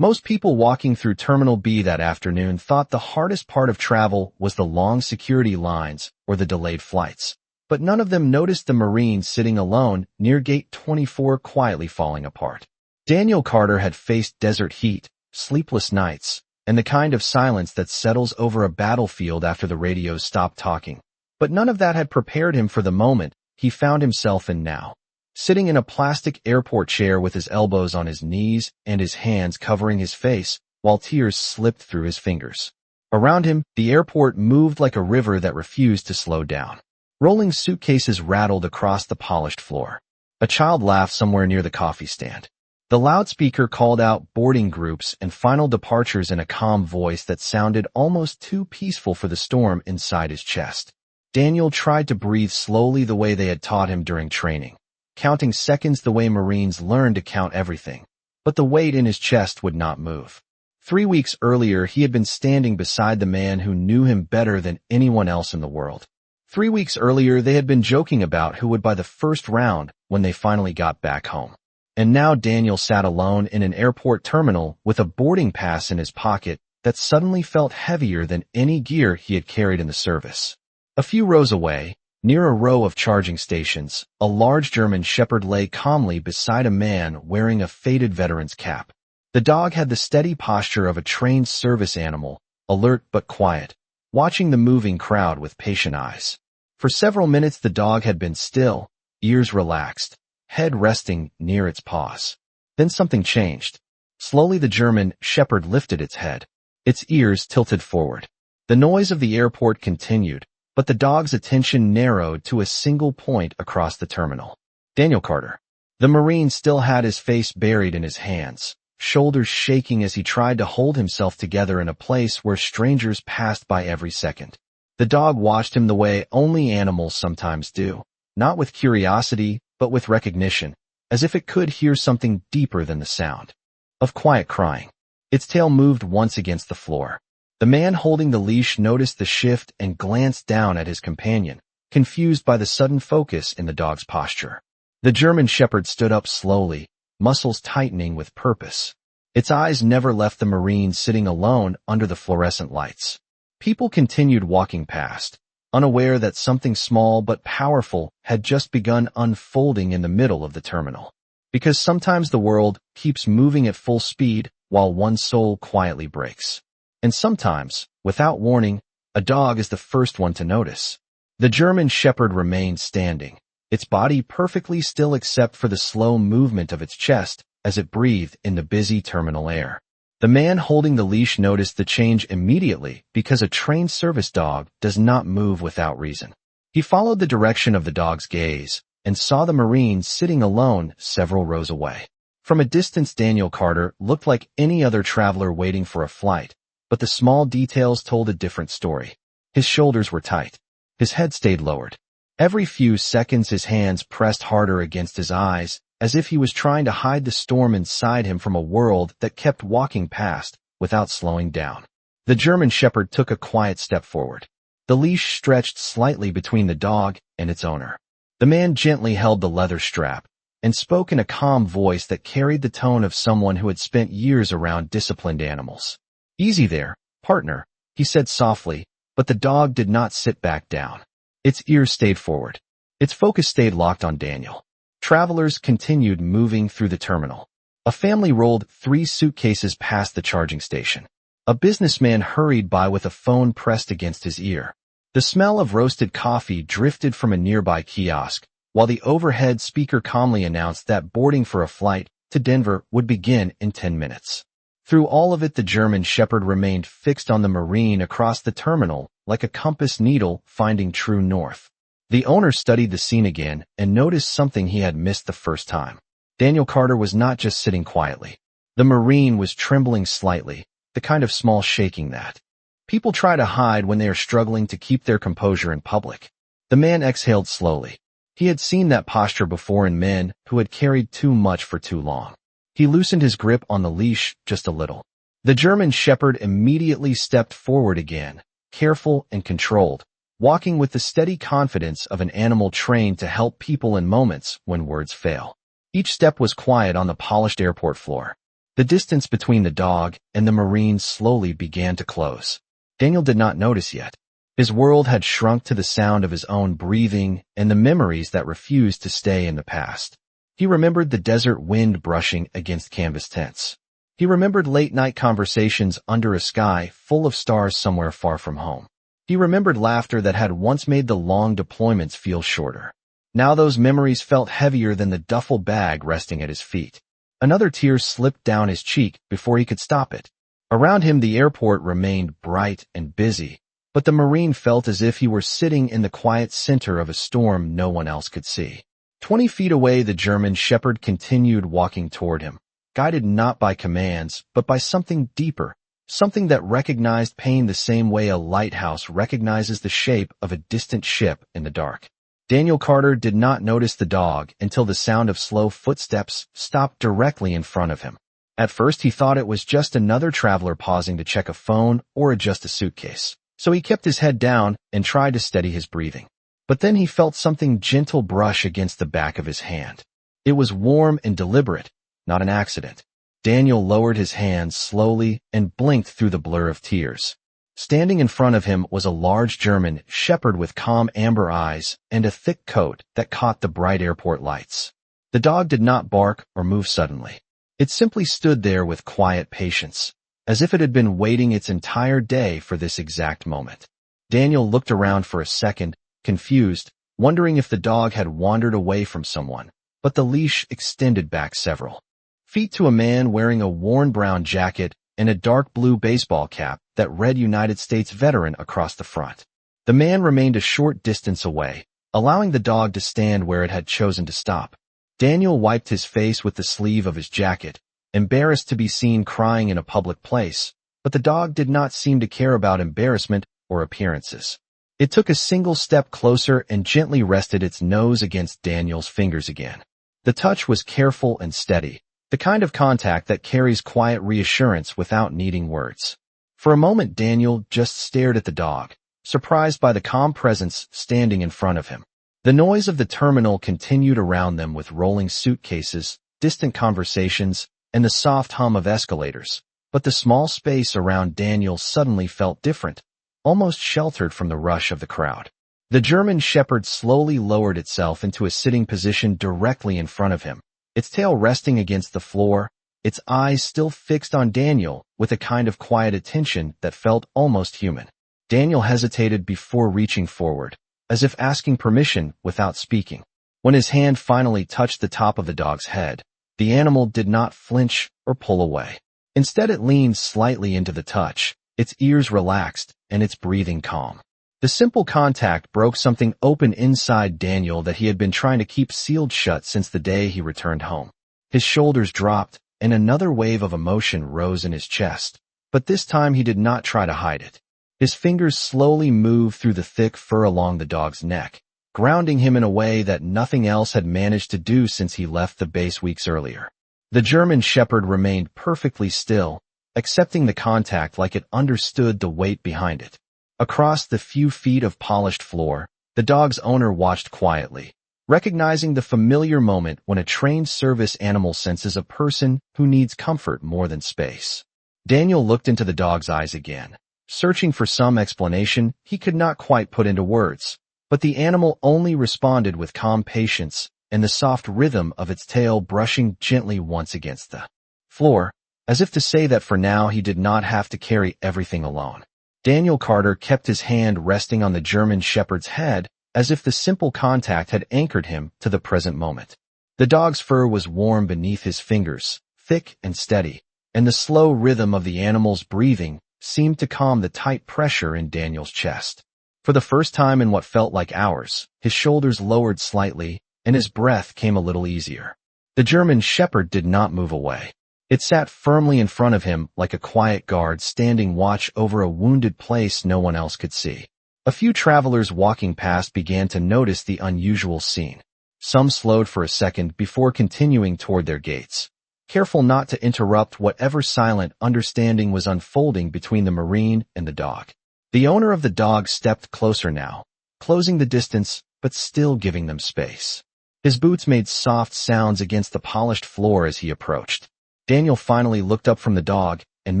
Most people walking through Terminal B that afternoon thought the hardest part of travel was the long security lines or the delayed flights. But none of them noticed the Marine sitting alone near Gate 24 quietly falling apart. Daniel Carter had faced desert heat, sleepless nights, and the kind of silence that settles over a battlefield after the radios stop talking. But none of that had prepared him for the moment he found himself in now. Sitting in a plastic airport chair with his elbows on his knees and his hands covering his face while tears slipped through his fingers. Around him, the airport moved like a river that refused to slow down. Rolling suitcases rattled across the polished floor. A child laughed somewhere near the coffee stand. The loudspeaker called out boarding groups and final departures in a calm voice that sounded almost too peaceful for the storm inside his chest. Daniel tried to breathe slowly the way they had taught him during training, counting seconds the way Marines learned to count everything. But the weight in his chest would not move. 3 weeks earlier, he had been standing beside the man who knew him better than anyone else in the world. 3 weeks earlier, they had been joking about who would buy the first round when they finally got back home. And now Daniel sat alone in an airport terminal with a boarding pass in his pocket that suddenly felt heavier than any gear he had carried in the service. A few rows away, near a row of charging stations, a large German shepherd lay calmly beside a man wearing a faded veteran's cap. The dog had the steady posture of a trained service animal, alert but quiet, watching the moving crowd with patient eyes. For several minutes the dog had been still, ears relaxed, head resting near its paws. Then something changed. Slowly the German shepherd lifted its head, its ears tilted forward. The noise of the airport continued, but the dog's attention narrowed to a single point across the terminal. Daniel Carter. The Marine still had his face buried in his hands, shoulders shaking as he tried to hold himself together in a place where strangers passed by every second. The dog watched him the way only animals sometimes do, not with curiosity, but with recognition, as if it could hear something deeper than the sound of quiet crying. Its tail moved once against the floor. The man holding the leash noticed the shift and glanced down at his companion, confused by the sudden focus in the dog's posture. The German shepherd stood up slowly, muscles tightening with purpose. Its eyes never left the Marine sitting alone under the fluorescent lights. People continued walking past, unaware that something small but powerful had just begun unfolding in the middle of the terminal. Because sometimes the world keeps moving at full speed while one soul quietly breaks. And sometimes, without warning, a dog is the first one to notice. The German shepherd remained standing, its body perfectly still except for the slow movement of its chest as it breathed in the busy terminal air. The man holding the leash noticed the change immediately because a trained service dog does not move without reason. He followed the direction of the dog's gaze and saw the Marine sitting alone several rows away. From a distance, Daniel Carter looked like any other traveler waiting for a flight, but the small details told a different story. His shoulders were tight. His head stayed lowered. Every few seconds his hands pressed harder against his eyes, as if he was trying to hide the storm inside him from a world that kept walking past without slowing down. The German shepherd took a quiet step forward. The leash stretched slightly between the dog and its owner. The man gently held the leather strap and spoke in a calm voice that carried the tone of someone who had spent years around disciplined animals. "Easy there, partner," he said softly, but the dog did not sit back down. Its ears stayed forward. Its focus stayed locked on Daniel. Travelers continued moving through the terminal. A family rolled 3 suitcases past the charging station. A businessman hurried by with a phone pressed against his ear. The smell of roasted coffee drifted from a nearby kiosk, while the overhead speaker calmly announced that boarding for a flight to Denver would begin in 10 minutes. Through all of it, the German shepherd remained fixed on the Marine across the terminal like a compass needle finding true north. The owner studied the scene again and noticed something he had missed the first time. Daniel Carter was not just sitting quietly. The Marine was trembling slightly, the kind of small shaking that people try to hide when they are struggling to keep their composure in public. The man exhaled slowly. He had seen that posture before in men who had carried too much for too long. He loosened his grip on the leash just a little. The German shepherd immediately stepped forward again, careful and controlled, walking with the steady confidence of an animal trained to help people in moments when words fail. Each step was quiet on the polished airport floor. The distance between the dog and the Marine slowly began to close. Daniel did not notice yet. His world had shrunk to the sound of his own breathing and the memories that refused to stay in the past. He remembered the desert wind brushing against canvas tents. He remembered late-night conversations under a sky full of stars somewhere far from home. He remembered laughter that had once made the long deployments feel shorter. Now those memories felt heavier than the duffel bag resting at his feet. Another tear slipped down his cheek before he could stop it. Around him the airport remained bright and busy, but the Marine felt as if he were sitting in the quiet center of a storm no one else could see. 20 feet away, the German shepherd continued walking toward him, guided not by commands, but by something deeper, something that recognized pain the same way a lighthouse recognizes the shape of a distant ship in the dark. Daniel Carter did not notice the dog until the sound of slow footsteps stopped directly in front of him. At first he thought it was just another traveler pausing to check a phone or adjust a suitcase, so he kept his head down and tried to steady his breathing. But then he felt something gentle brush against the back of his hand. It was warm and deliberate, not an accident. Daniel lowered his hands slowly and blinked through the blur of tears. Standing in front of him was a large German shepherd with calm amber eyes and a thick coat that caught the bright airport lights. The dog did not bark or move suddenly. It simply stood there with quiet patience, as if it had been waiting its entire day for this exact moment. Daniel looked around for a second, confused, wondering if the dog had wandered away from someone, but the leash extended back several feet to a man wearing a worn brown jacket and a dark blue baseball cap that read United States Veteran across the front. The man remained a short distance away, allowing the dog to stand where it had chosen to stop. Daniel wiped his face with the sleeve of his jacket, embarrassed to be seen crying in a public place, but the dog did not seem to care about embarrassment or appearances. It took a single step closer and gently rested its nose against Daniel's fingers again. The touch was careful and steady, the kind of contact that carries quiet reassurance without needing words. For a moment Daniel just stared at the dog, surprised by the calm presence standing in front of him. The noise of the terminal continued around them with rolling suitcases, distant conversations, and the soft hum of escalators, but the small space around Daniel suddenly felt different, almost sheltered from the rush of the crowd. The German shepherd slowly lowered itself into a sitting position directly in front of him, its tail resting against the floor, its eyes still fixed on Daniel with a kind of quiet attention that felt almost human. Daniel hesitated before reaching forward, as if asking permission without speaking. When his hand finally touched the top of the dog's head, the animal did not flinch or pull away. Instead it leaned slightly into the touch, its ears relaxed, and its breathing calm. The simple contact broke something open inside Daniel that he had been trying to keep sealed shut since the day he returned home. His shoulders dropped, and another wave of emotion rose in his chest, but this time he did not try to hide it. His fingers slowly moved through the thick fur along the dog's neck, grounding him in a way that nothing else had managed to do since he left the base weeks earlier. The German shepherd remained perfectly still, accepting the contact like it understood the weight behind it. Across the few feet of polished floor, the dog's owner watched quietly, recognizing the familiar moment when a trained service animal senses a person who needs comfort more than space. Daniel looked into the dog's eyes again, searching for some explanation he could not quite put into words, but the animal only responded with calm patience and the soft rhythm of its tail brushing gently once against the floor, as if to say that for now he did not have to carry everything alone. Daniel Carter kept his hand resting on the German shepherd's head as if the simple contact had anchored him to the present moment. The dog's fur was warm beneath his fingers, thick and steady, and the slow rhythm of the animal's breathing seemed to calm the tight pressure in Daniel's chest. For the first time in what felt like hours, his shoulders lowered slightly, and his breath came a little easier. The German shepherd did not move away. It sat firmly in front of him like a quiet guard standing watch over a wounded place no one else could see. A few travelers walking past began to notice the unusual scene. Some slowed for a second before continuing toward their gates, careful not to interrupt whatever silent understanding was unfolding between the Marine and the dog. The owner of the dog stepped closer now, closing the distance but still giving them space. His boots made soft sounds against the polished floor as he approached. Daniel finally looked up from the dog and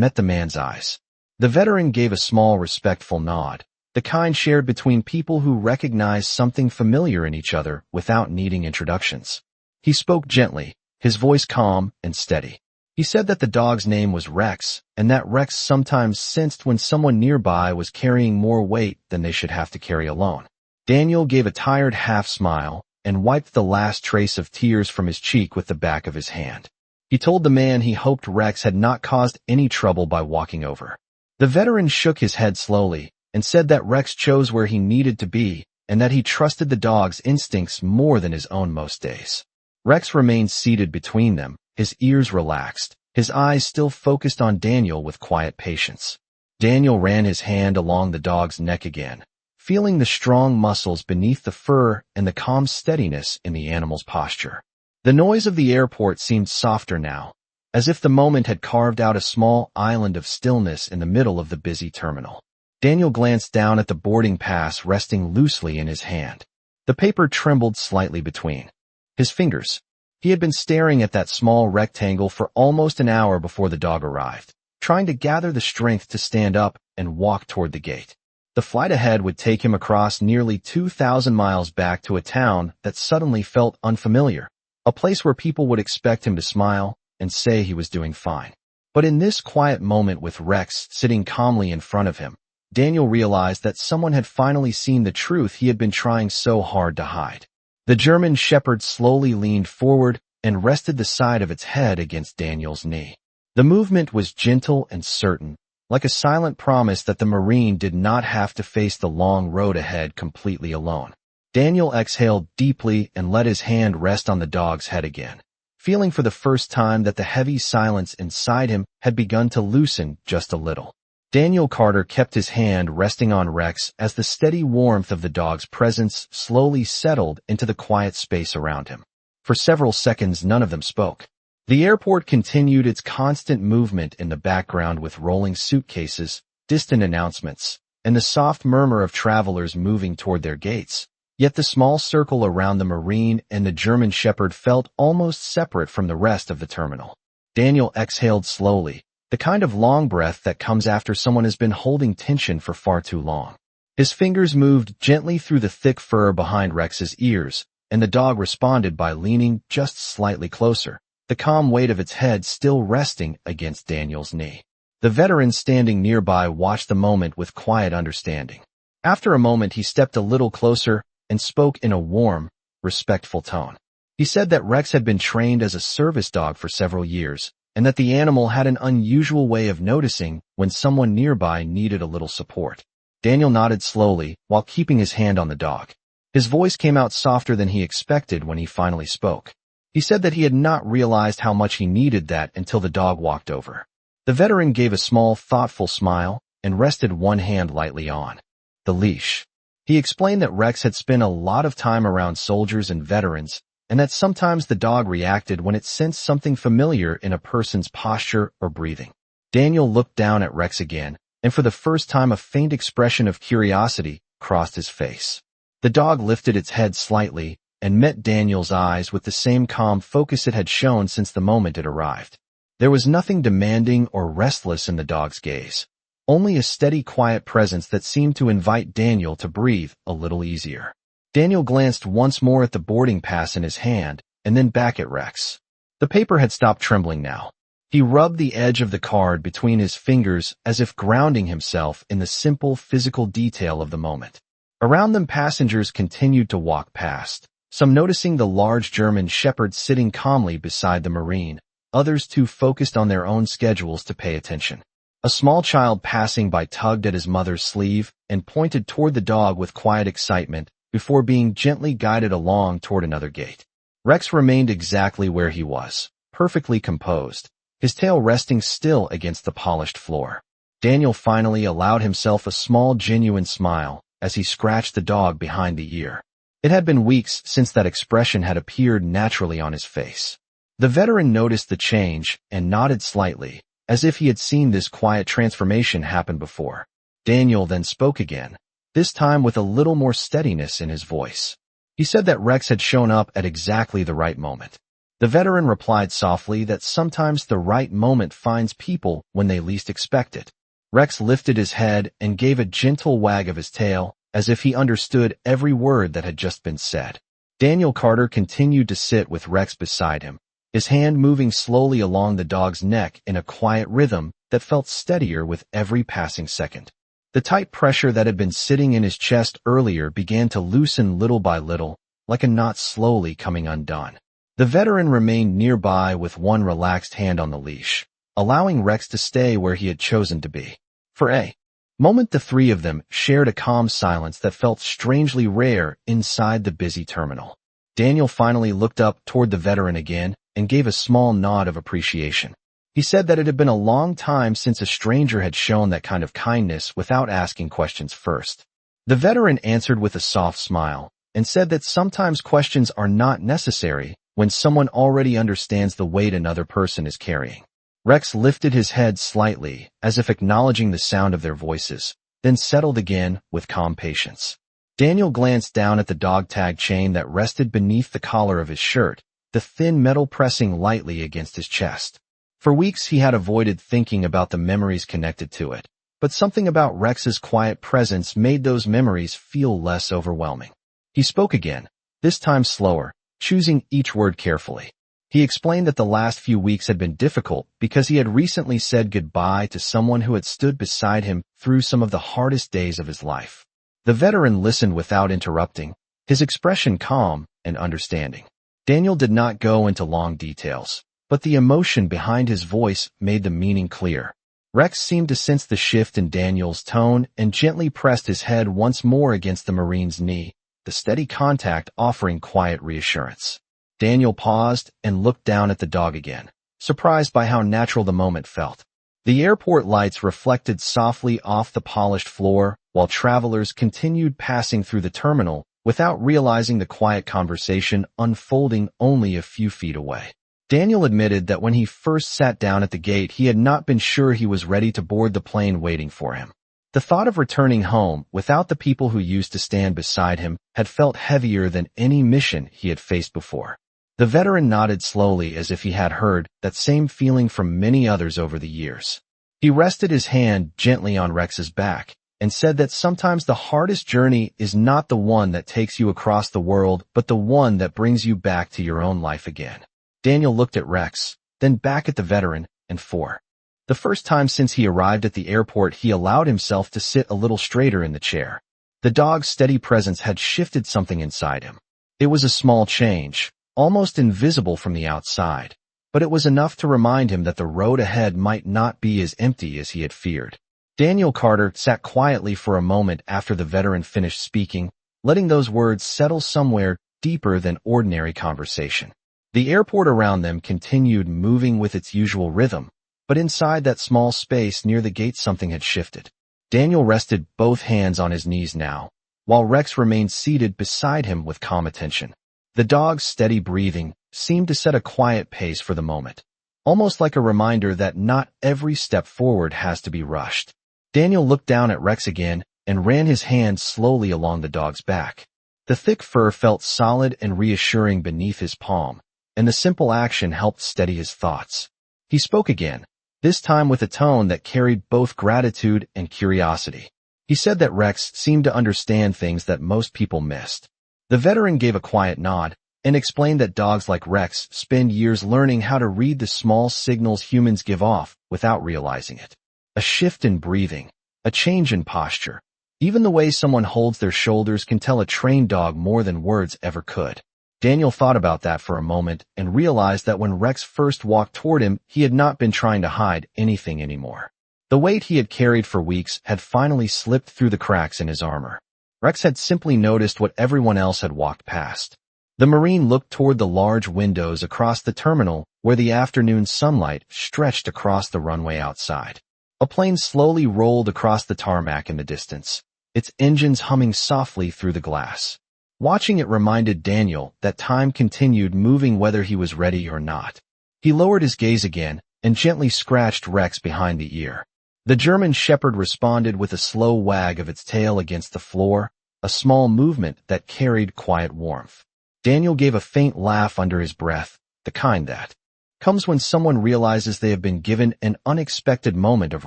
met the man's eyes. The veteran gave a small, respectful nod, the kind shared between people who recognize something familiar in each other without needing introductions. He spoke gently, his voice calm and steady. He said that the dog's name was Rex, and that Rex sometimes sensed when someone nearby was carrying more weight than they should have to carry alone. Daniel gave a tired half-smile and wiped the last trace of tears from his cheek with the back of his hand. He told the man he hoped Rex had not caused any trouble by walking over. The veteran shook his head slowly and said that Rex chose where he needed to be and that he trusted the dog's instincts more than his own most days. Rex remained seated between them, his ears relaxed, his eyes still focused on Daniel with quiet patience. Daniel ran his hand along the dog's neck again, feeling the strong muscles beneath the fur and the calm steadiness in the animal's posture. The noise of the airport seemed softer now, as if the moment had carved out a small island of stillness in the middle of the busy terminal. Daniel glanced down at the boarding pass resting loosely in his hand. The paper trembled slightly between his fingers. He had been staring at that small rectangle for almost an hour before the dog arrived, trying to gather the strength to stand up and walk toward the gate. The flight ahead would take him across nearly 2,000 miles back to a town that suddenly felt unfamiliar, a place where people would expect him to smile and say he was doing fine. But in this quiet moment with Rex sitting calmly in front of him, Daniel realized that someone had finally seen the truth he had been trying so hard to hide. The German shepherd slowly leaned forward and rested the side of its head against Daniel's knee. The movement was gentle and certain, like a silent promise that the Marine did not have to face the long road ahead completely alone. Daniel exhaled deeply and let his hand rest on the dog's head again, feeling for the first time that the heavy silence inside him had begun to loosen just a little. Daniel Carter kept his hand resting on Rex as the steady warmth of the dog's presence slowly settled into the quiet space around him. For several seconds, none of them spoke. The airport continued its constant movement in the background with rolling suitcases, distant announcements, and the soft murmur of travelers moving toward their gates. Yet the small circle around the Marine and the German shepherd felt almost separate from the rest of the terminal. Daniel exhaled slowly, the kind of long breath that comes after someone has been holding tension for far too long. His fingers moved gently through the thick fur behind Rex's ears, and the dog responded by leaning just slightly closer, the calm weight of its head still resting against Daniel's knee. The veteran standing nearby watched the moment with quiet understanding. After a moment, he stepped a little closer and spoke in a warm, respectful tone. He said that Rex had been trained as a service dog for several years, and that the animal had an unusual way of noticing when someone nearby needed a little support. Daniel nodded slowly while keeping his hand on the dog. His voice came out softer than he expected when he finally spoke. He said that he had not realized how much he needed that until the dog walked over. The veteran gave a small, thoughtful smile and rested one hand lightly on the leash. He explained that Rex had spent a lot of time around soldiers and veterans, and that sometimes the dog reacted when it sensed something familiar in a person's posture or breathing. Daniel looked down at Rex again, and for the first time a faint expression of curiosity crossed his face. The dog lifted its head slightly and met Daniel's eyes with the same calm focus it had shown since the moment it arrived. There was nothing demanding or restless in the dog's gaze, only a steady, quiet presence that seemed to invite Daniel to breathe a little easier. Daniel glanced once more at the boarding pass in his hand, and then back at Rex. The paper had stopped trembling now. He rubbed the edge of the card between his fingers as if grounding himself in the simple physical detail of the moment. Around them, passengers continued to walk past, some noticing the large German shepherd sitting calmly beside the Marine, others too focused on their own schedules to pay attention. A small child passing by tugged at his mother's sleeve and pointed toward the dog with quiet excitement, before being gently guided along toward another gate. Rex remained exactly where he was, perfectly composed, his tail resting still against the polished floor. Daniel finally allowed himself a small, genuine smile as he scratched the dog behind the ear. It had been weeks since that expression had appeared naturally on his face. The veteran noticed the change and nodded slightly, as if he had seen this quiet transformation happen before. Daniel then spoke again, this time with a little more steadiness in his voice. He said that Rex had shown up at exactly the right moment. The veteran replied softly that sometimes the right moment finds people when they least expect it. Rex lifted his head and gave a gentle wag of his tail, as if he understood every word that had just been said. Daniel Carter continued to sit with Rex beside him, his hand moving slowly along the dog's neck in a quiet rhythm that felt steadier with every passing second. The tight pressure that had been sitting in his chest earlier began to loosen little by little, like a knot slowly coming undone. The veteran remained nearby with one relaxed hand on the leash, allowing Rex to stay where he had chosen to be. For a moment, the three of them shared a calm silence that felt strangely rare inside the busy terminal. Daniel finally looked up toward the veteran again and gave a small nod of appreciation. He said that it had been a long time since a stranger had shown that kind of kindness without asking questions first. The veteran answered with a soft smile and said that sometimes questions are not necessary when someone already understands the weight another person is carrying. Rex lifted his head slightly, as if acknowledging the sound of their voices, then settled again with calm patience. Daniel glanced down at the dog tag chain that rested beneath the collar of his shirt, the thin metal pressing lightly against his chest. For weeks he had avoided thinking about the memories connected to it, but something about Rex's quiet presence made those memories feel less overwhelming. He spoke again, this time slower, choosing each word carefully. He explained that the last few weeks had been difficult because he had recently said goodbye to someone who had stood beside him through some of the hardest days of his life. The veteran listened without interrupting, his expression calm and understanding. Daniel did not go into long details, but the emotion behind his voice made the meaning clear. Rex seemed to sense the shift in Daniel's tone and gently pressed his head once more against the Marine's knee, the steady contact offering quiet reassurance. Daniel paused and looked down at the dog again, surprised by how natural the moment felt. The airport lights reflected softly off the polished floor while travelers continued passing through the terminal without realizing the quiet conversation unfolding only a few feet away. Daniel admitted that when he first sat down at the gate, he had not been sure he was ready to board the plane waiting for him. The thought of returning home without the people who used to stand beside him had felt heavier than any mission he had faced before. The veteran nodded slowly as if he had heard that same feeling from many others over the years. He rested his hand gently on Rex's back and said that sometimes the hardest journey is not the one that takes you across the world, but the one that brings you back to your own life again. Daniel looked at Rex, then back at the veteran, and for the first time since he arrived at the airport, he allowed himself to sit a little straighter in the chair. The dog's steady presence had shifted something inside him. It was a small change, almost invisible from the outside, but it was enough to remind him that the road ahead might not be as empty as he had feared. Daniel Carter sat quietly for a moment after the veteran finished speaking, letting those words settle somewhere deeper than ordinary conversation. The airport around them continued moving with its usual rhythm, but inside that small space near the gate something had shifted. Daniel rested both hands on his knees now, while Rex remained seated beside him with calm attention. The dog's steady breathing seemed to set a quiet pace for the moment, almost like a reminder that not every step forward has to be rushed. Daniel looked down at Rex again and ran his hand slowly along the dog's back. The thick fur felt solid and reassuring beneath his palm, and the simple action helped steady his thoughts. He spoke again, this time with a tone that carried both gratitude and curiosity. He said that Rex seemed to understand things that most people missed. The veteran gave a quiet nod and explained that dogs like Rex spend years learning how to read the small signals humans give off without realizing it. A shift in breathing, a change in posture. Even the way someone holds their shoulders can tell a trained dog more than words ever could. Daniel thought about that for a moment and realized that when Rex first walked toward him, he had not been trying to hide anything anymore. The weight he had carried for weeks had finally slipped through the cracks in his armor. Rex had simply noticed what everyone else had walked past. The Marine looked toward the large windows across the terminal where the afternoon sunlight stretched across the runway outside. A plane slowly rolled across the tarmac in the distance, its engines humming softly through the glass. Watching it reminded Daniel that time continued moving whether he was ready or not. He lowered his gaze again and gently scratched Rex behind the ear. The German shepherd responded with a slow wag of its tail against the floor, a small movement that carried quiet warmth. Daniel gave a faint laugh under his breath, the kind that comes when someone realizes they have been given an unexpected moment of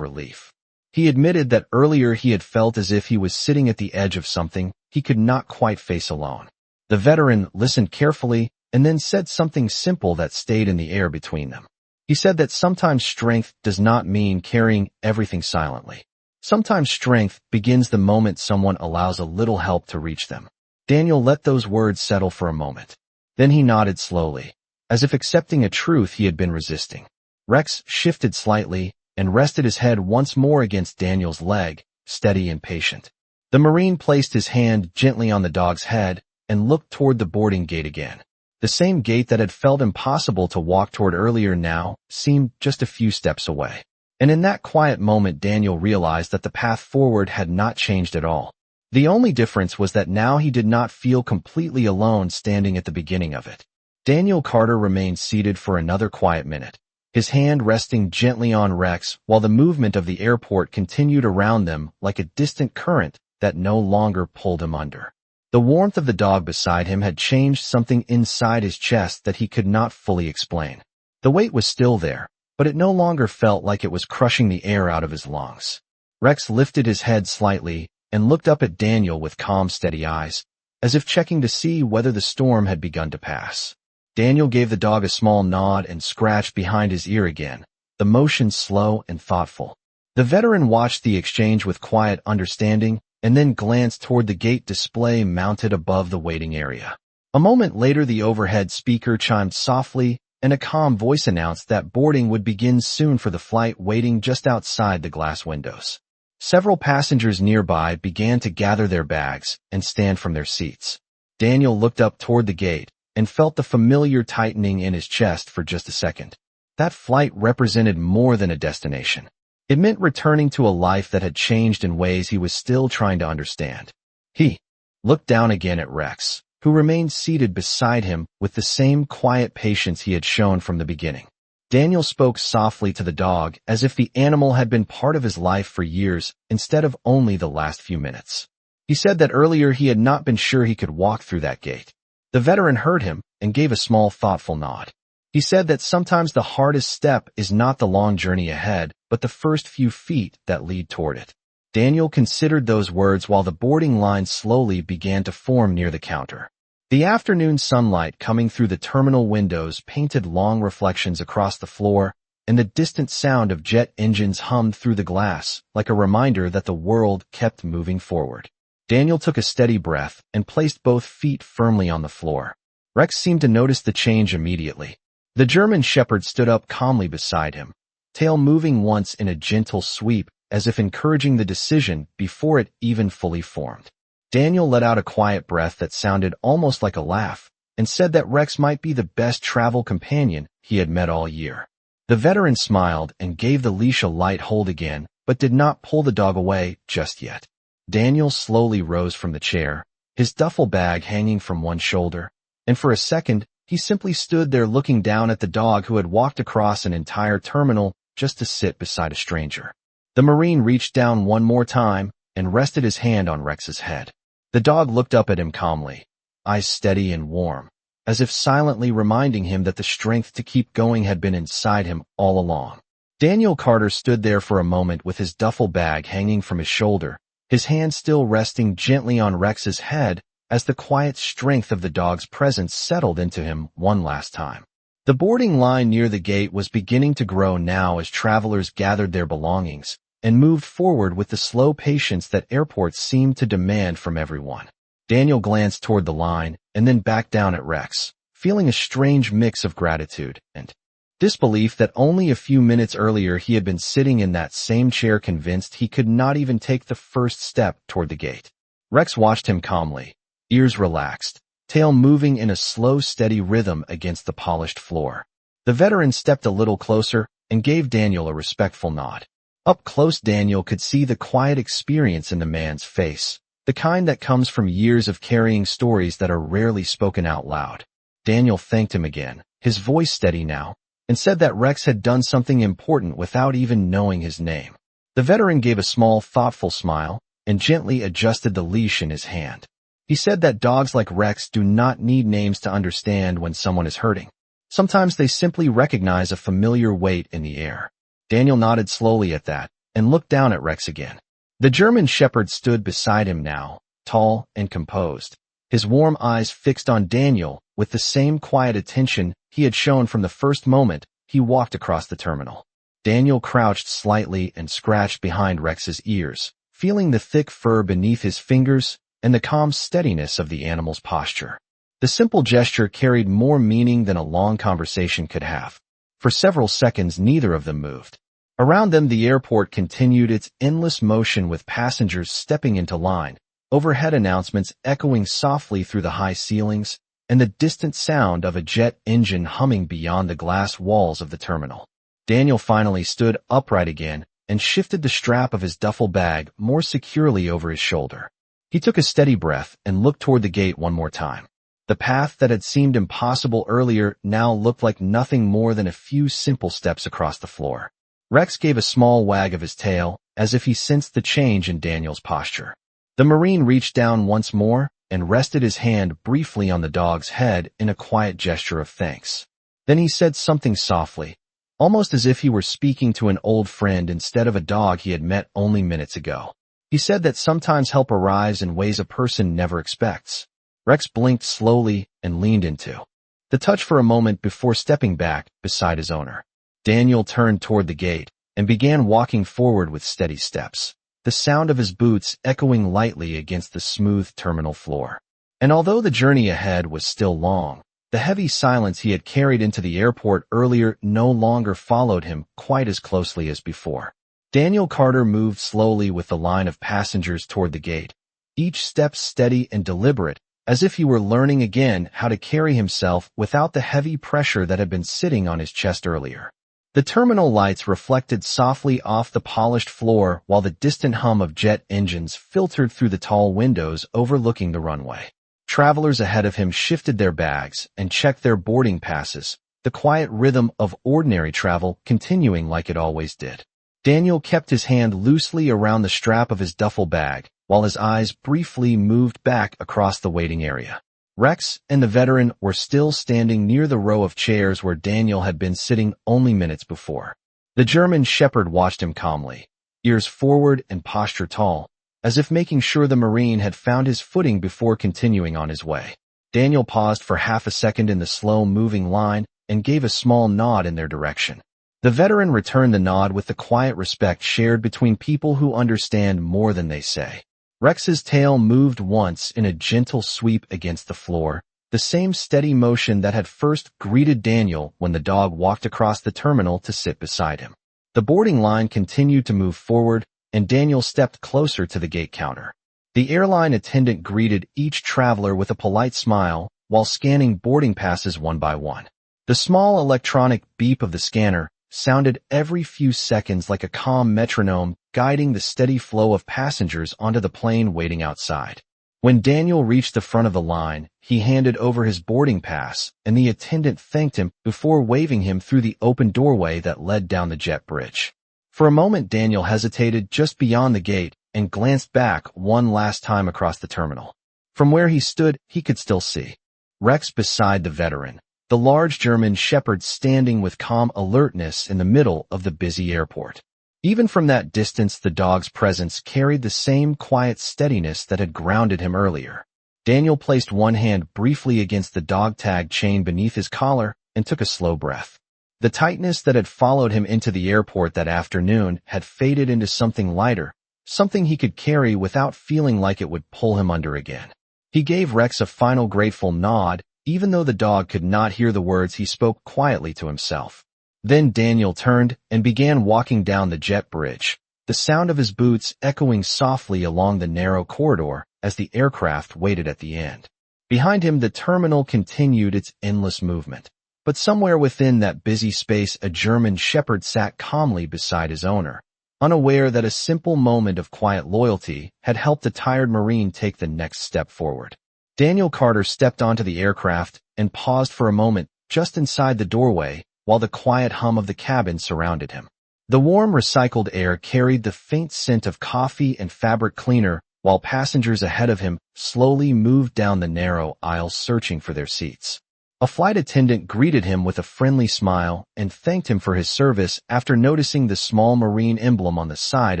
relief. He admitted that earlier he had felt as if he was sitting at the edge of something he could not quite face alone. The veteran listened carefully and then said something simple that stayed in the air between them. He said that sometimes strength does not mean carrying everything silently. Sometimes strength begins the moment someone allows a little help to reach them. Daniel let those words settle for a moment. Then he nodded slowly, as if accepting a truth he had been resisting. Rex shifted slightly and rested his head once more against Daniel's leg, steady and patient. The Marine placed his hand gently on the dog's head and looked toward the boarding gate again. The same gate that had felt impossible to walk toward earlier now seemed just a few steps away. And in that quiet moment Daniel realized that the path forward had not changed at all. The only difference was that now he did not feel completely alone standing at the beginning of it. Daniel Carter remained seated for another quiet minute, his hand resting gently on Rex while the movement of the airport continued around them like a distant current that no longer pulled him under. The warmth of the dog beside him had changed something inside his chest that he could not fully explain. The weight was still there, but it no longer felt like it was crushing the air out of his lungs. Rex lifted his head slightly and looked up at Daniel with calm, steady eyes, as if checking to see whether the storm had begun to pass. Daniel gave the dog a small nod and scratched behind his ear again, the motion slow and thoughtful. The veteran watched the exchange with quiet understanding and then glanced toward the gate display mounted above the waiting area. A moment later the overhead speaker chimed softly and a calm voice announced that boarding would begin soon for the flight waiting just outside the glass windows. Several passengers nearby began to gather their bags and stand from their seats. Daniel looked up toward the gate and felt the familiar tightening in his chest for just a second. That flight represented more than a destination. It meant returning to a life that had changed in ways he was still trying to understand. He looked down again at Rex, who remained seated beside him with the same quiet patience he had shown from the beginning. Daniel spoke softly to the dog as if the animal had been part of his life for years instead of only the last few minutes. He said that earlier he had not been sure he could walk through that gate. The veteran heard him and gave a small thoughtful nod. He said that sometimes the hardest step is not the long journey ahead, but the first few feet that lead toward it. Daniel considered those words while the boarding line slowly began to form near the counter. The afternoon sunlight coming through the terminal windows painted long reflections across the floor, and the distant sound of jet engines hummed through the glass like a reminder that the world kept moving forward. Daniel took a steady breath and placed both feet firmly on the floor. Rex seemed to notice the change immediately. The German shepherd stood up calmly beside him, tail moving once in a gentle sweep as if encouraging the decision before it even fully formed. Daniel let out a quiet breath that sounded almost like a laugh and said that Rex might be the best travel companion he had met all year. The veteran smiled and gave the leash a light hold again, but did not pull the dog away just yet. Daniel slowly rose from the chair, his duffel bag hanging from one shoulder, and for a second, he simply stood there looking down at the dog who had walked across an entire terminal just to sit beside a stranger. The Marine reached down one more time and rested his hand on Rex's head. The dog looked up at him calmly, eyes steady and warm, as if silently reminding him that the strength to keep going had been inside him all along. Daniel Carter stood there for a moment with his duffel bag hanging from his shoulder, his hand still resting gently on Rex's head as the quiet strength of the dog's presence settled into him one last time. The boarding line near the gate was beginning to grow now as travelers gathered their belongings and moved forward with the slow patience that airports seemed to demand from everyone. Daniel glanced toward the line and then back down at Rex, feeling a strange mix of gratitude and disbelief that only a few minutes earlier he had been sitting in that same chair convinced he could not even take the first step toward the gate. Rex watched him calmly, ears relaxed, tail moving in a slow, steady rhythm against the polished floor. The veteran stepped a little closer and gave Daniel a respectful nod. Up close, Daniel could see the quiet experience in the man's face, the kind that comes from years of carrying stories that are rarely spoken out loud. Daniel thanked him again, his voice steady now, and said that Rex had done something important without even knowing his name. The veteran gave a small, thoughtful smile and gently adjusted the leash in his hand. He said that dogs like Rex do not need names to understand when someone is hurting. Sometimes they simply recognize a familiar weight in the air. Daniel nodded slowly at that and looked down at Rex again. The German shepherd stood beside him now, tall and composed, his warm eyes fixed on Daniel with the same quiet attention he had shown from the first moment he walked across the terminal. Daniel crouched slightly and scratched behind Rex's ears, feeling the thick fur beneath his fingers and the calm steadiness of the animal's posture. The simple gesture carried more meaning than a long conversation could have. For several seconds, neither of them moved. Around them, the airport continued its endless motion with passengers stepping into line, overhead announcements echoing softly through the high ceilings, and the distant sound of a jet engine humming beyond the glass walls of the terminal. Daniel finally stood upright again and shifted the strap of his duffel bag more securely over his shoulder. He took a steady breath and looked toward the gate one more time. The path that had seemed impossible earlier now looked like nothing more than a few simple steps across the floor. Rex gave a small wag of his tail, as if he sensed the change in Daniel's posture. The Marine reached down once more and rested his hand briefly on the dog's head in a quiet gesture of thanks. Then he said something softly, almost as if he were speaking to an old friend instead of a dog he had met only minutes ago. He said that sometimes help arrives in ways a person never expects. Rex blinked slowly and leaned into the touch for a moment before stepping back beside his owner. Daniel turned toward the gate and began walking forward with steady steps, the sound of his boots echoing lightly against the smooth terminal floor. And although the journey ahead was still long, the heavy silence he had carried into the airport earlier no longer followed him quite as closely as before. Daniel Carter moved slowly with the line of passengers toward the gate, each step steady and deliberate, as if he were learning again how to carry himself without the heavy pressure that had been sitting on his chest earlier. The terminal lights reflected softly off the polished floor while the distant hum of jet engines filtered through the tall windows overlooking the runway. Travelers ahead of him shifted their bags and checked their boarding passes, the quiet rhythm of ordinary travel continuing like it always did. Daniel kept his hand loosely around the strap of his duffel bag, while his eyes briefly moved back across the waiting area. Rex and the veteran were still standing near the row of chairs where Daniel had been sitting only minutes before. The German shepherd watched him calmly, ears forward and posture tall, as if making sure the Marine had found his footing before continuing on his way. Daniel paused for half a second in the slow-moving line and gave a small nod in their direction. The veteran returned the nod with the quiet respect shared between people who understand more than they say. Rex's tail moved once in a gentle sweep against the floor, the same steady motion that had first greeted Daniel when the dog walked across the terminal to sit beside him. The boarding line continued to move forward, and Daniel stepped closer to the gate counter. The airline attendant greeted each traveler with a polite smile while scanning boarding passes one by one. The small electronic beep of the scanner sounded every few seconds like a calm metronome guiding the steady flow of passengers onto the plane waiting outside. When Daniel reached the front of the line, he handed over his boarding pass, and the attendant thanked him before waving him through the open doorway that led down the jet bridge. For a moment, Daniel hesitated just beyond the gate and glanced back one last time across the terminal. From where he stood, he could still see Rex beside the veteran, the large German shepherd standing with calm alertness in the middle of the busy airport. Even from that distance, the dog's presence carried the same quiet steadiness that had grounded him earlier. Daniel placed one hand briefly against the dog tag chain beneath his collar and took a slow breath. The tightness that had followed him into the airport that afternoon had faded into something lighter, something he could carry without feeling like it would pull him under again. He gave Rex a final grateful nod, even though the dog could not hear the words he spoke quietly to himself. Then Daniel turned and began walking down the jet bridge, the sound of his boots echoing softly along the narrow corridor as the aircraft waited at the end. Behind him, the terminal continued its endless movement. But somewhere within that busy space, a German shepherd sat calmly beside his owner, unaware that a simple moment of quiet loyalty had helped the tired Marine take the next step forward. Daniel Carter stepped onto the aircraft and paused for a moment just inside the doorway while the quiet hum of the cabin surrounded him. The warm recycled air carried the faint scent of coffee and fabric cleaner while passengers ahead of him slowly moved down the narrow aisle searching for their seats. A flight attendant greeted him with a friendly smile and thanked him for his service after noticing the small marine emblem on the side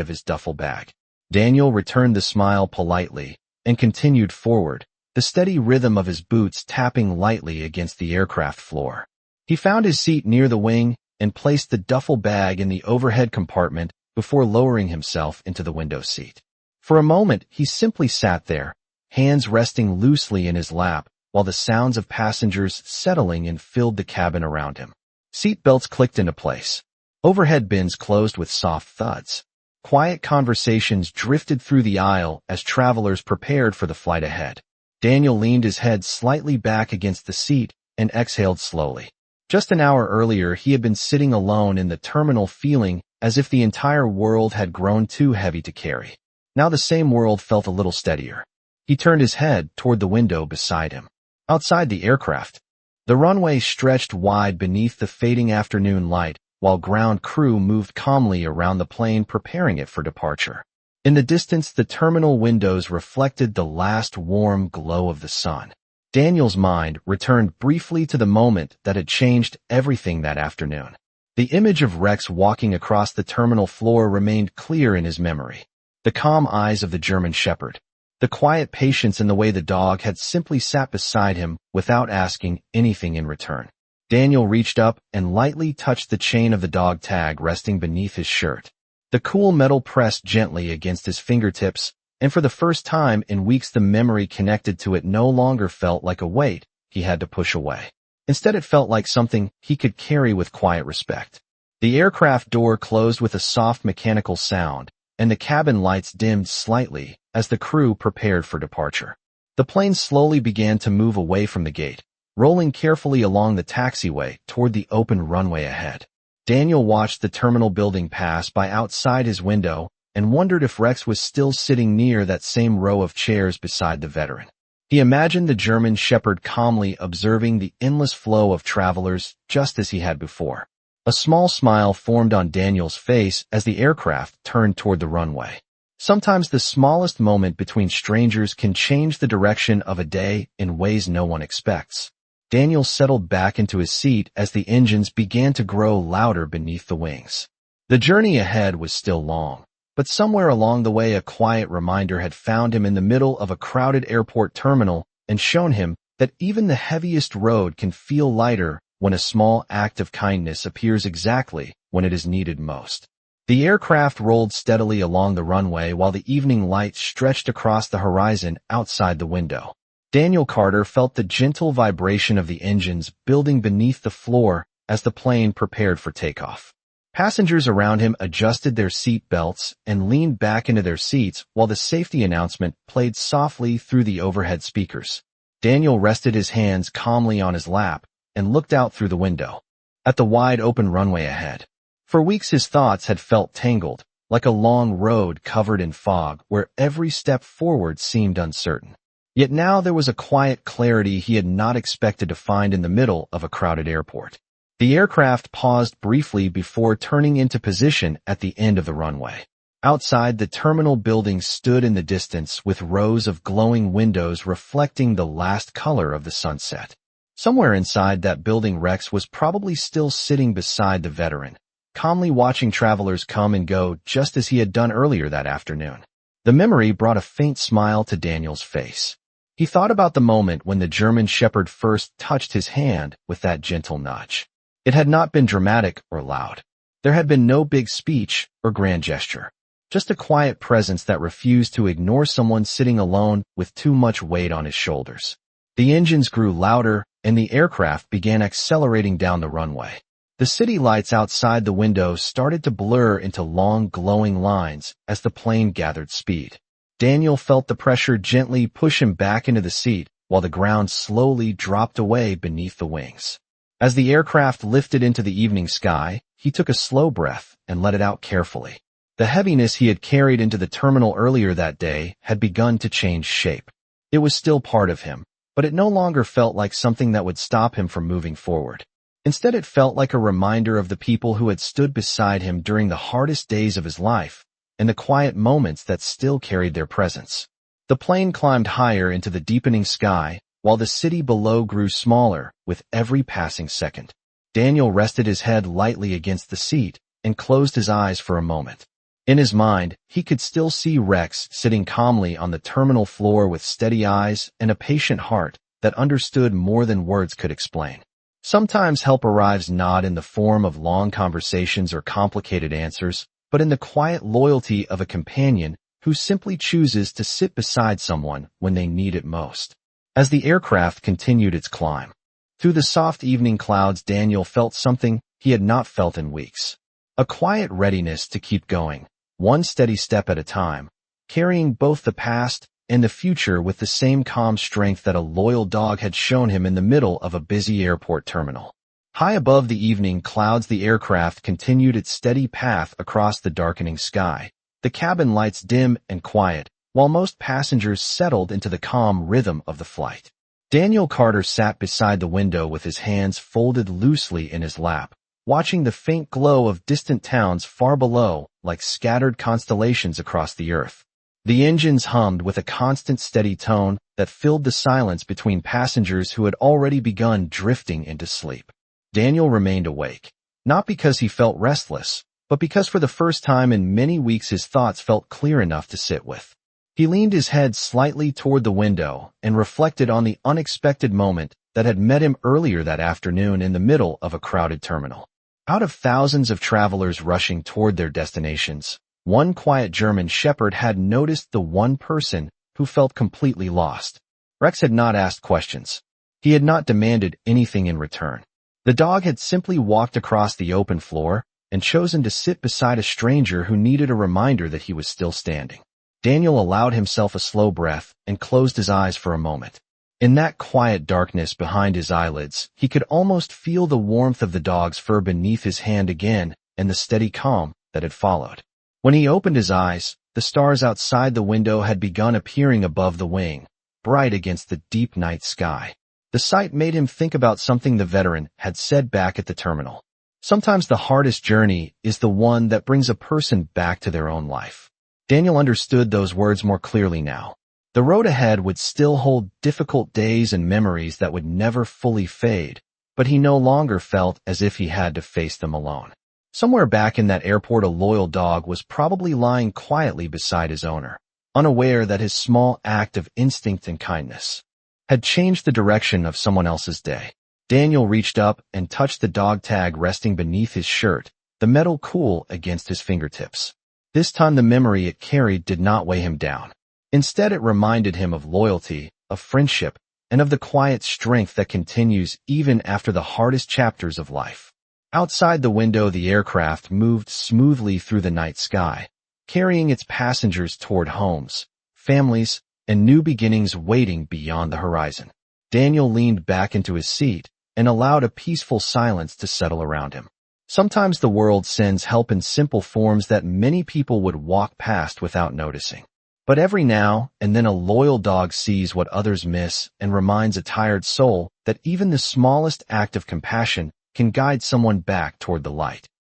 of his duffel bag. Daniel returned the smile politely and continued forward, the steady rhythm of his boots tapping lightly against the aircraft floor. He found his seat near the wing and placed the duffel bag in the overhead compartment before lowering himself into the window seat. For a moment, he simply sat there, hands resting loosely in his lap, while the sounds of passengers settling in filled the cabin around him. Seat belts clicked into place. Overhead bins closed with soft thuds. Quiet conversations drifted through the aisle as travelers prepared for the flight ahead. Daniel leaned his head slightly back against the seat and exhaled slowly. Just an hour earlier, he had been sitting alone in the terminal feeling as if the entire world had grown too heavy to carry. Now the same world felt a little steadier. He turned his head toward the window beside him. Outside the aircraft, the runway stretched wide beneath the fading afternoon light, while ground crew moved calmly around the plane preparing it for departure. In the distance, the terminal windows reflected the last warm glow of the sun. Daniel's mind returned briefly to the moment that had changed everything that afternoon. The image of Rex walking across the terminal floor remained clear in his memory. The calm eyes of the German Shepherd, the quiet patience in the way the dog had simply sat beside him without asking anything in return. Daniel reached up and lightly touched the chain of the dog tag resting beneath his shirt. The cool metal pressed gently against his fingertips, and for the first time in weeks the memory connected to it no longer felt like a weight he had to push away. Instead it felt like something he could carry with quiet respect. The aircraft door closed with a soft mechanical sound, and the cabin lights dimmed slightly as the crew prepared for departure. The plane slowly began to move away from the gate, rolling carefully along the taxiway toward the open runway ahead. Daniel watched the terminal building pass by outside his window and wondered if Rex was still sitting near that same row of chairs beside the veteran. He imagined the German Shepherd calmly observing the endless flow of travelers just as he had before. A small smile formed on Daniel's face as the aircraft turned toward the runway. Sometimes the smallest moment between strangers can change the direction of a day in ways no one expects. Daniel settled back into his seat as the engines began to grow louder beneath the wings. The journey ahead was still long, but somewhere along the way a quiet reminder had found him in the middle of a crowded airport terminal and shown him that even the heaviest road can feel lighter when a small act of kindness appears exactly when it is needed most. The aircraft rolled steadily along the runway while the evening light stretched across the horizon outside the window. Daniel Carter felt the gentle vibration of the engines building beneath the floor as the plane prepared for takeoff. Passengers around him adjusted their seat belts and leaned back into their seats while the safety announcement played softly through the overhead speakers. Daniel rested his hands calmly on his lap and looked out through the window at the wide open runway ahead. For weeks his thoughts had felt tangled, like a long road covered in fog where every step forward seemed uncertain. Yet now there was a quiet clarity he had not expected to find in the middle of a crowded airport. The aircraft paused briefly before turning into position at the end of the runway. Outside, the terminal building stood in the distance with rows of glowing windows reflecting the last color of the sunset. Somewhere inside that building Rex was probably still sitting beside the veteran, calmly watching travelers come and go just as he had done earlier that afternoon. The memory brought a faint smile to Daniel's face. He thought about the moment when the German Shepherd first touched his hand with that gentle nudge. It had not been dramatic or loud. There had been no big speech or grand gesture. Just a quiet presence that refused to ignore someone sitting alone with too much weight on his shoulders. The engines grew louder, and the aircraft began accelerating down the runway. The city lights outside the window started to blur into long glowing lines as the plane gathered speed. Daniel felt the pressure gently push him back into the seat while the ground slowly dropped away beneath the wings. As the aircraft lifted into the evening sky, he took a slow breath and let it out carefully. The heaviness he had carried into the terminal earlier that day had begun to change shape. It was still part of him, but it no longer felt like something that would stop him from moving forward. Instead, it felt like a reminder of the people who had stood beside him during the hardest days of his life and the quiet moments that still carried their presence. The plane climbed higher into the deepening sky, while the city below grew smaller with every passing second. Daniel rested his head lightly against the seat and closed his eyes for a moment. In his mind, he could still see Rex sitting calmly on the terminal floor with steady eyes and a patient heart that understood more than words could explain. Sometimes help arrives not in the form of long conversations or complicated answers, but in the quiet loyalty of a companion who simply chooses to sit beside someone when they need it most. As the aircraft continued its climb, through the soft evening clouds, Daniel felt something he had not felt in weeks. A quiet readiness to keep going, one steady step at a time, carrying both the past and the future with the same calm strength that a loyal dog had shown him in the middle of a busy airport terminal. High above the evening clouds, the aircraft continued its steady path across the darkening sky, the cabin lights dim and quiet, while most passengers settled into the calm rhythm of the flight. Daniel Carter sat beside the window with his hands folded loosely in his lap, watching the faint glow of distant towns far below like scattered constellations across the earth. The engines hummed with a constant steady tone that filled the silence between passengers who had already begun drifting into sleep. Daniel remained awake, not because he felt restless, but because for the first time in many weeks his thoughts felt clear enough to sit with. He leaned his head slightly toward the window and reflected on the unexpected moment that had met him earlier that afternoon in the middle of a crowded terminal. Out of thousands of travelers rushing toward their destinations, one quiet German shepherd had noticed the one person who felt completely lost. Rex had not asked questions. He had not demanded anything in return. The dog had simply walked across the open floor and chosen to sit beside a stranger who needed a reminder that he was still standing. Daniel allowed himself a slow breath and closed his eyes for a moment. In that quiet darkness behind his eyelids, he could almost feel the warmth of the dog's fur beneath his hand again and the steady calm that had followed. When he opened his eyes, the stars outside the window had begun appearing above the wing, bright against the deep night sky. The sight made him think about something the veteran had said back at the terminal. Sometimes the hardest journey is the one that brings a person back to their own life. Daniel understood those words more clearly now. The road ahead would still hold difficult days and memories that would never fully fade, but he no longer felt as if he had to face them alone. Somewhere back in that airport, a loyal dog was probably lying quietly beside his owner, unaware that his small act of instinct and kindness had changed the direction of someone else's day. Daniel reached up and touched the dog tag resting beneath his shirt, the metal cool against his fingertips. This time the memory it carried did not weigh him down. Instead, it reminded him of loyalty, of friendship, and of the quiet strength that continues even after the hardest chapters of life. Outside the window, the aircraft moved smoothly through the night sky, carrying its passengers toward homes, families, and new beginnings waiting beyond the horizon. Daniel leaned back into his seat and allowed a peaceful silence to settle around him. Sometimes the world sends help in simple forms that many people would walk past without noticing. But every now and then a loyal dog sees what others miss and reminds a tired soul that even the smallest act of compassion can guide someone back toward the light.